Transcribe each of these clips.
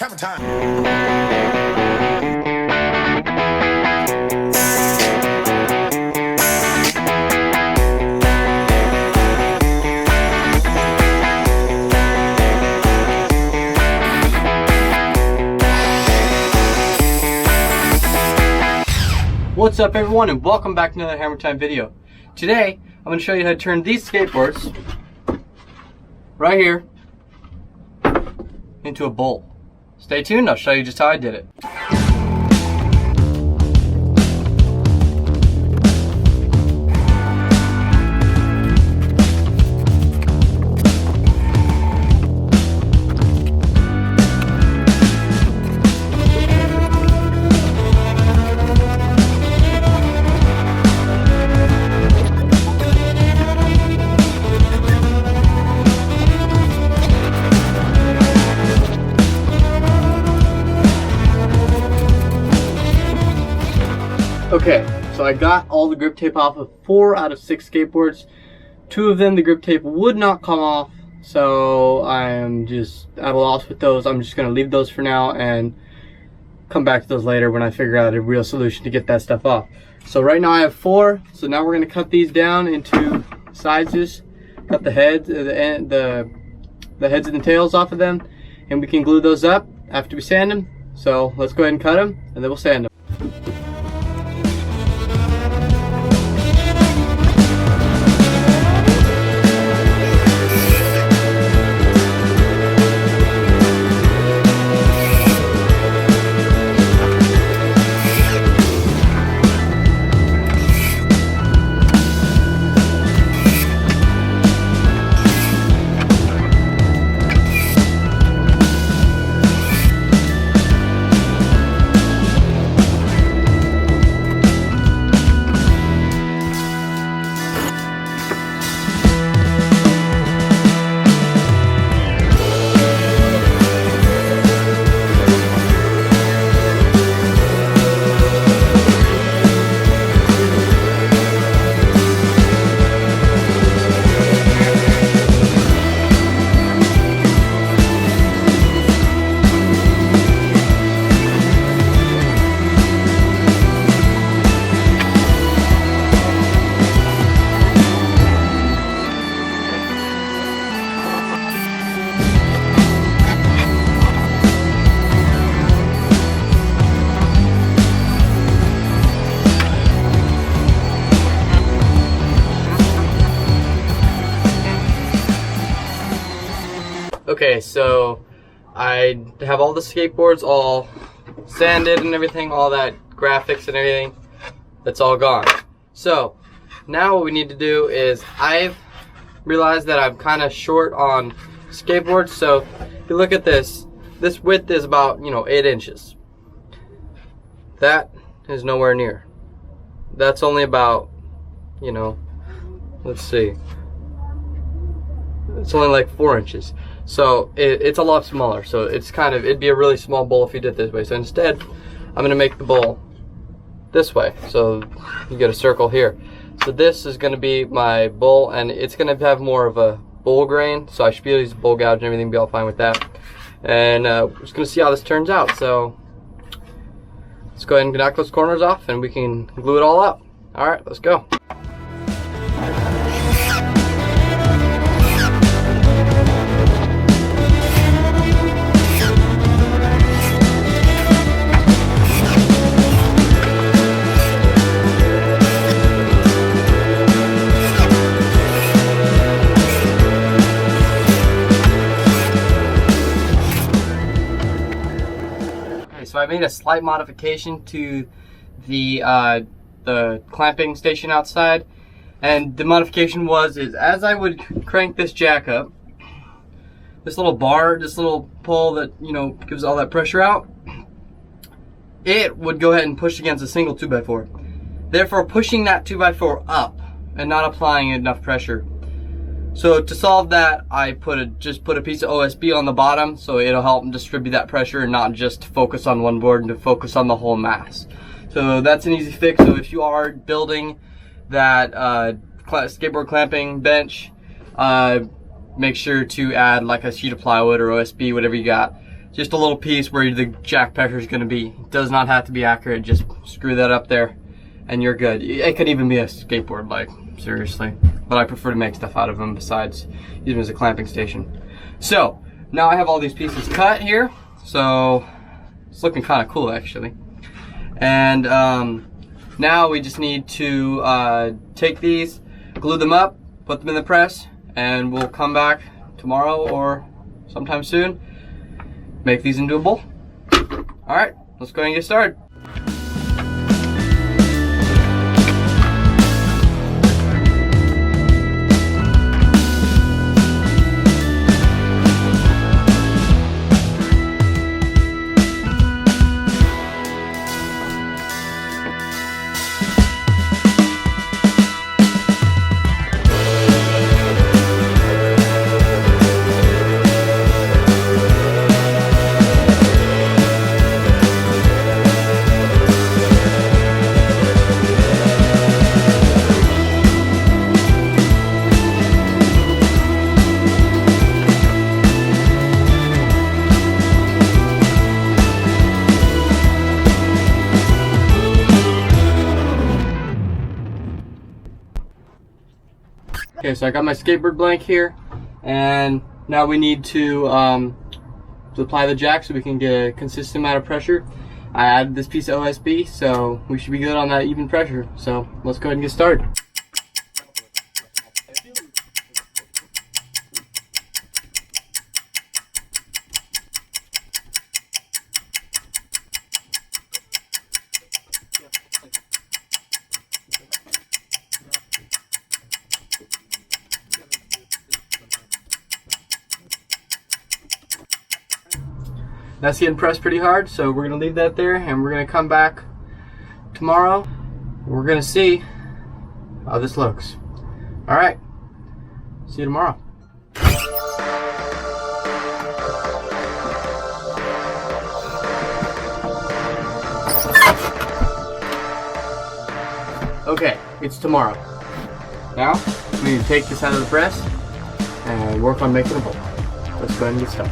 Hammertime. What's up everyone, and welcome back to another Hammertime video. Today I'm going to show you how to turn these skateboards right here into a bowl. Stay tuned, I'll show you just how I did it. Okay, so I got all the grip tape off of 4 out of 6 skateboards. 2 of them, the grip tape would not come off, so I am just at a loss with those. I'm just going to leave those for now and come back to those later when I figure out a real solution to get that stuff off. So right now I have 4, so now we're going to cut these down into sizes. Cut the heads, the heads and the tails off of them, and we can glue those up after we sand them. So let's go ahead and cut them, and then we'll sand them. Okay, so I have all the skateboards all sanded and everything, all that graphics and everything, that's all gone. So now what we need to do is, I've realized that I'm kind of short on skateboards. So if you look at this width is about 8 inches. That is nowhere near. That's only about, let's see, it's only like 4 inches. So it's a lot smaller. So it'd be a really small bowl if you did it this way. So instead, I'm gonna make the bowl this way. So you get a circle here. So this is gonna be my bowl, and it's gonna have more of a bowl grain. So I should be able to use a bowl gouge and everything, be all fine with that. And we're just gonna see how this turns out. So let's go ahead and knock those corners off, and we can glue it all up. All right, let's go. So I made a slight modification to the clamping station outside, and the modification is as I would crank this jack up, this little bar, this little pull that gives all that pressure out, it would go ahead and push against a single 2x4. Therefore, pushing that 2x4 up and not applying enough pressure. So to solve that, I just put a piece of OSB on the bottom, so it'll help distribute that pressure and not just focus on one board and to focus on the whole mass. So that's an easy fix. So if you are building that skateboard clamping bench, make sure to add like a sheet of plywood or OSB, whatever you got, just a little piece where the jack pressure is going to be. It does not have to be accurate. Just screw that up there and you're good. It could even be a skateboard leg, seriously. But I prefer to make stuff out of them besides using them as a clamping station. So now I have all these pieces cut here. So it's looking kind of cool actually. And now we just need to take these, glue them up, put them in the press, and we'll come back tomorrow or sometime soon, make these into a bowl. All right, let's go ahead and get started. Okay, so I got my skateboard blank here, and now we need to apply the jack so we can get a consistent amount of pressure. I added this piece of OSB, so we should be good on that even pressure. So let's go ahead and get started. That's getting pressed pretty hard, so we're gonna leave that there and we're gonna come back tomorrow. We're gonna see how this looks. All right, see you tomorrow. Okay, it's tomorrow. Now, we need to take this out of the press and work on making a bowl. Let's go ahead and get started.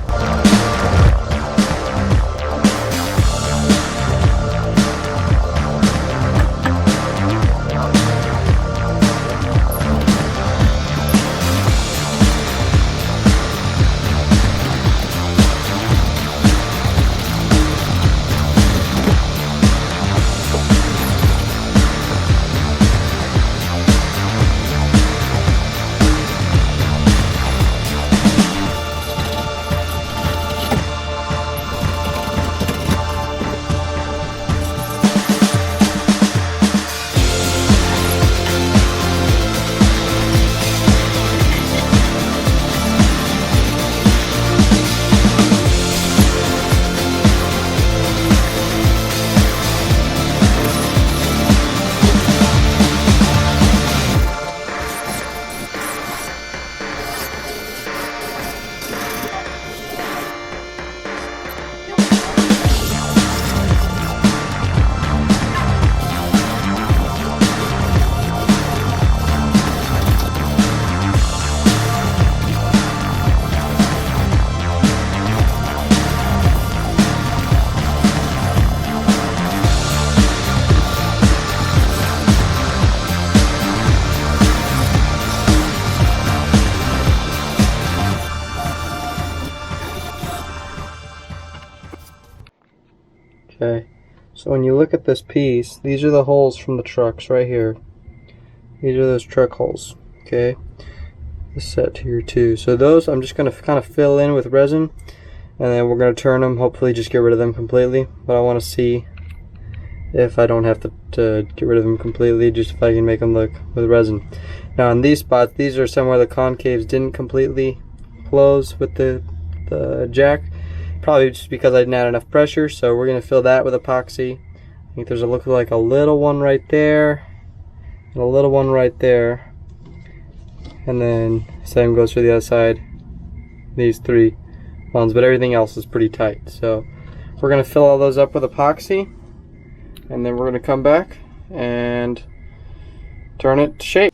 Okay, so when you look at this piece, these are the holes from the trucks right here. These are those truck holes, okay? This set here too. So those I'm just going to kind of fill in with resin, and then we're going to turn them, hopefully just get rid of them completely. But I want to see if I don't have to get rid of them completely, just if I can make them look with resin. Now in these spots, these are somewhere the concaves didn't completely close with the jack. Probably just because I didn't add enough pressure, so we're going to fill that with epoxy. I think there's look like a little one right there, and a little one right there, and then same goes for the other side, these three ones, but everything else is pretty tight. So we're going to fill all those up with epoxy, and then we're going to come back and turn it to shape.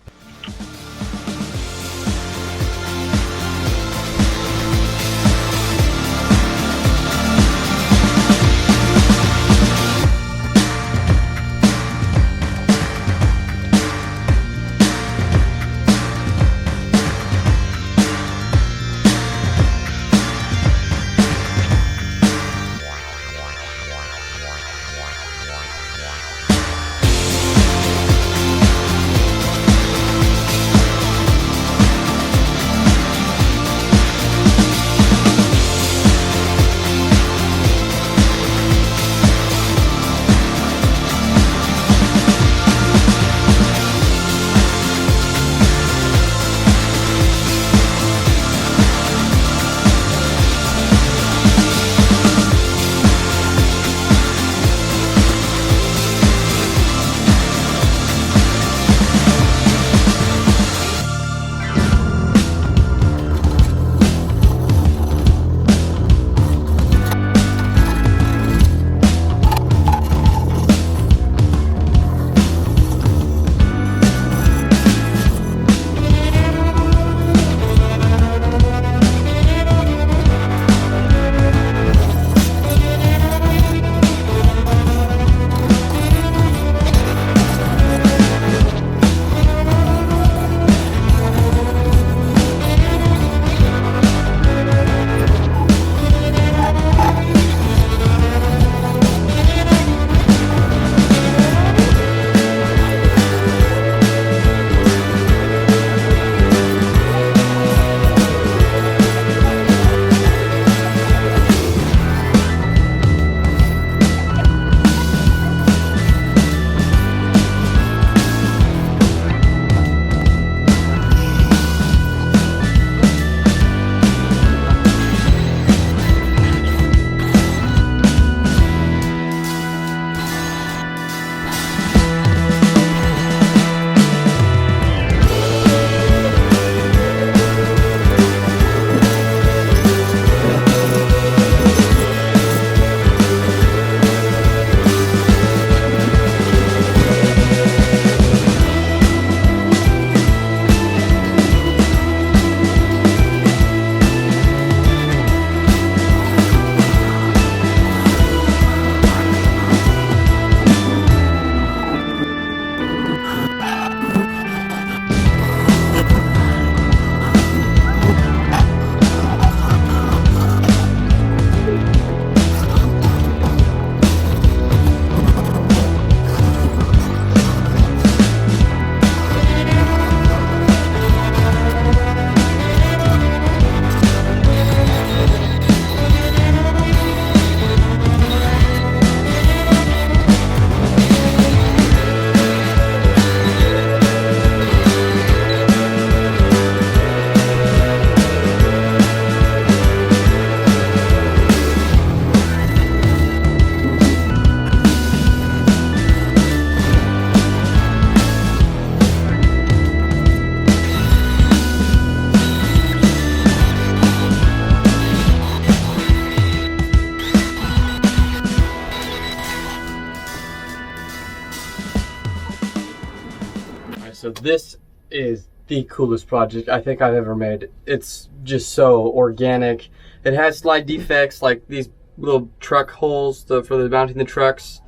so this is the coolest project I think I've ever made. It's just so organic. It has slight defects like these little truck holes for the mounting the trucks.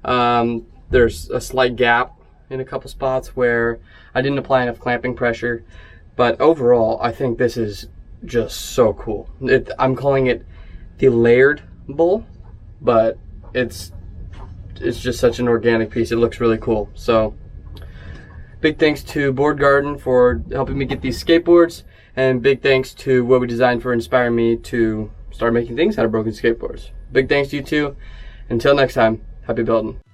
There's a slight gap in a couple spots where I didn't apply enough clamping pressure, but overall I think this is just so cool. I'm calling it the layered bowl, but it's just such an organic piece. It looks really cool. So big thanks to Board Garden for helping me get these skateboards, and big thanks to What We Designed for inspiring me to start making things out of broken skateboards. Big thanks to you too. Until next time, happy building.